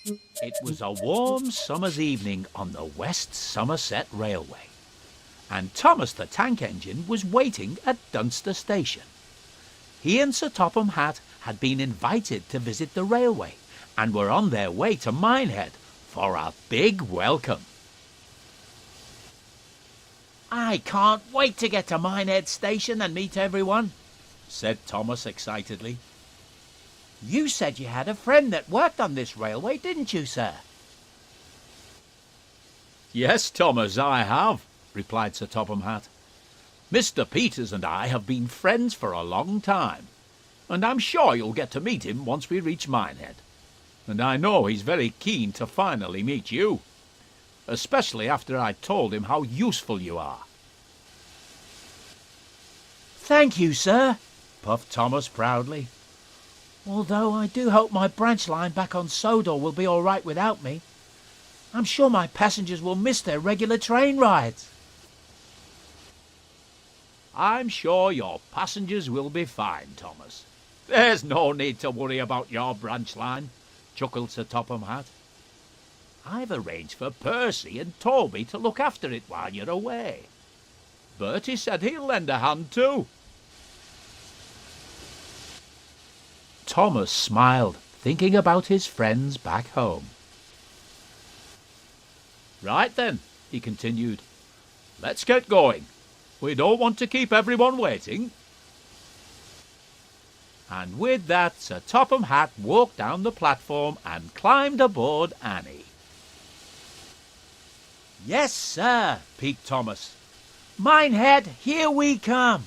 It was a warm summer's evening on the West Somerset Railway, and Thomas the Tank Engine was waiting at Dunster Station. He and Sir Topham Hatt had been invited to visit the railway and were on their way to Minehead for a big welcome. "I can't wait to get to Minehead Station and meet everyone," said Thomas excitedly. "You said you had a friend that worked on this railway, didn't you, sir?" "Yes, Thomas, I have," replied Sir Topham Hatt. "Mr. Peters and I have been friends for a long time, and I'm sure you'll get to meet him once we reach Minehead. And I know he's very keen to finally meet you, especially after I told him how useful you are." "Thank you, sir," puffed Thomas proudly. "Although I do hope my branch line back on Sodor will be all right without me. I'm sure my passengers will miss their regular train rides." "I'm sure your passengers will be fine, Thomas. There's no need to worry about your branch line," chuckled Sir Topham Hatt. "I've arranged for Percy and Toby to look after it while you're away. Bertie said he'll lend a hand too." Thomas smiled, thinking about his friends back home. "Right then," he continued, "let's get going. We don't want to keep everyone waiting." And with that, Sir Topham Hatt walked down the platform and climbed aboard Annie. "Yes, sir," peeped Thomas. "Minehead, here we come."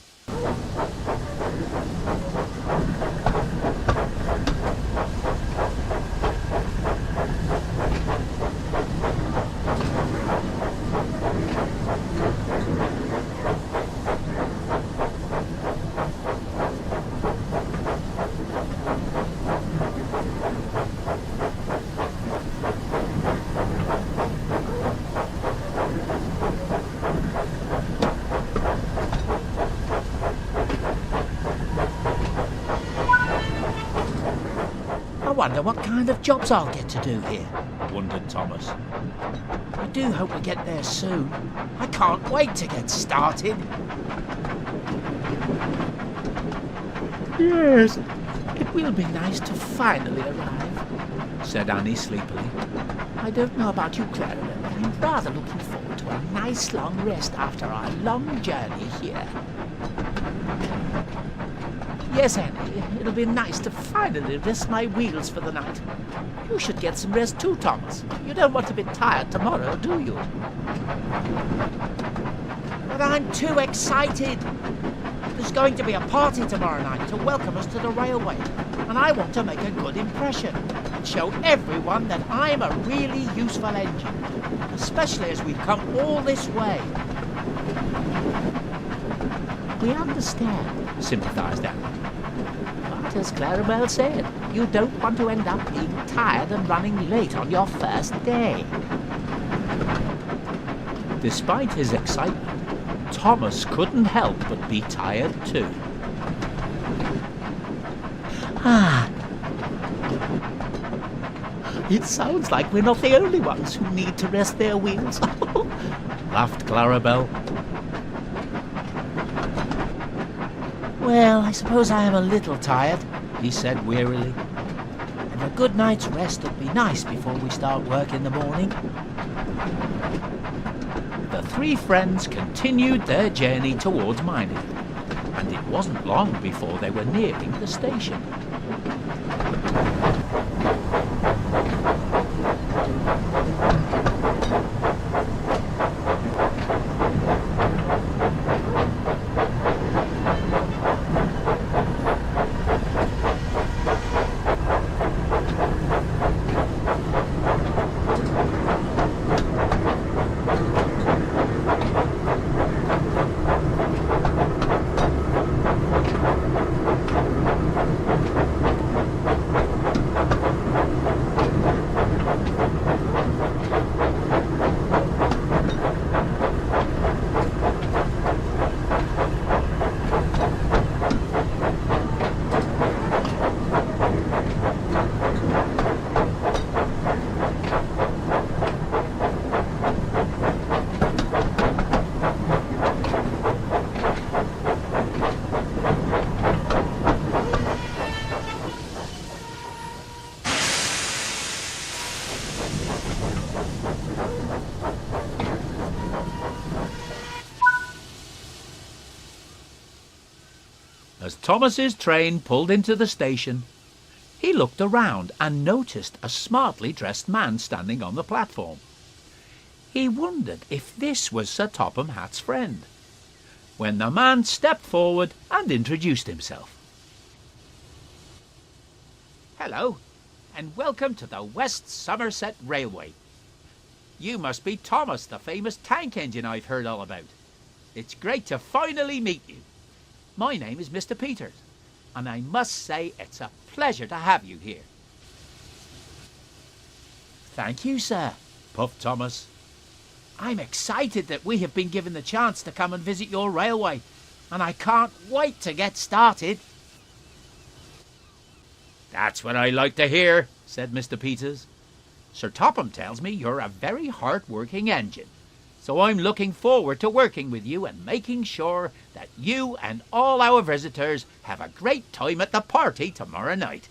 "I wonder what kind of jobs I'll get to do here," wondered Thomas. "I do hope we get there soon. I can't wait to get started." "Yes, it will be nice to finally arrive," said Annie sleepily. "I don't know about you, Clarabel, but I'm rather looking forward to a nice long rest after our long journey here." "Yes, Annie, it'll be nice to finally rest my wheels for the night. You should get some rest too, Thomas. You don't want to be tired tomorrow, do you?" "But I'm too excited. There's going to be a party tomorrow night to welcome us to the railway, and I want to make a good impression and show everyone that I'm a really useful engine, especially as we've come all this way." "We understand," sympathised Annie. "But as Clarabel said, you don't want to end up being tired and running late on your first day." Despite his excitement, Thomas couldn't help but be tired too. It sounds like we're not the only ones who need to rest their wheels," laughed Clarabel. "Well, I suppose I am a little tired," he said wearily. "And a good night's rest would be nice before we start work in the morning." The three friends continued their journey towards Minehead, and it wasn't long before they were nearing the station. Thomas's train pulled into the station, he looked around and noticed a smartly dressed man standing on the platform. He wondered if this was Sir Topham Hatt's friend, when the man stepped forward and introduced himself. "Hello, and welcome to the West Somerset Railway. You must be Thomas, the famous tank engine I've heard all about. It's great to finally meet you. My name is Mr. Peters, and I must say it's a pleasure to have you here." "Thank you, sir," puffed Thomas. "I'm excited that we have been given the chance to come and visit your railway, and I can't wait to get started." "That's what I like to hear," said Mr. Peters. "Sir Topham tells me you're a very hard-working engine, so I'm looking forward to working with you and making sure that you and all our visitors have a great time at the party tomorrow night."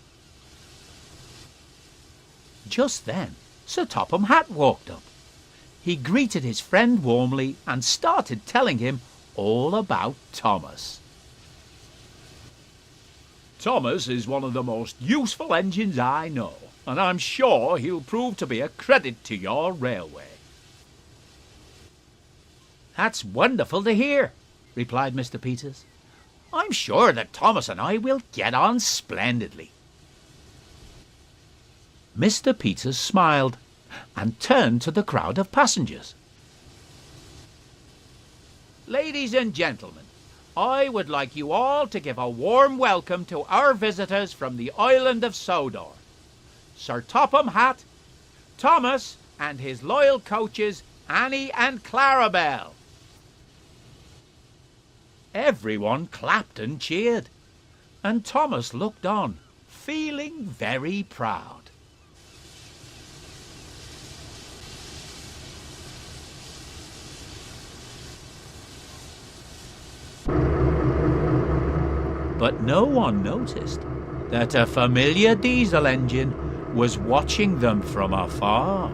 Just then, Sir Topham Hatt walked up. He greeted his friend warmly and started telling him all about Thomas. "Thomas is one of the most useful engines I know, and I'm sure he'll prove to be a credit to your railway." "That's wonderful to hear," replied Mr. Peters. "I'm sure that Thomas and I will get on splendidly." Mr. Peters smiled and turned to the crowd of passengers. "Ladies and gentlemen, I would like you all to give a warm welcome to our visitors from the island of Sodor, Sir Topham Hatt, Thomas, and his loyal coaches Annie and Clarabel." Everyone clapped and cheered, and Thomas looked on, feeling very proud. But no one noticed that a familiar diesel engine was watching them from afar.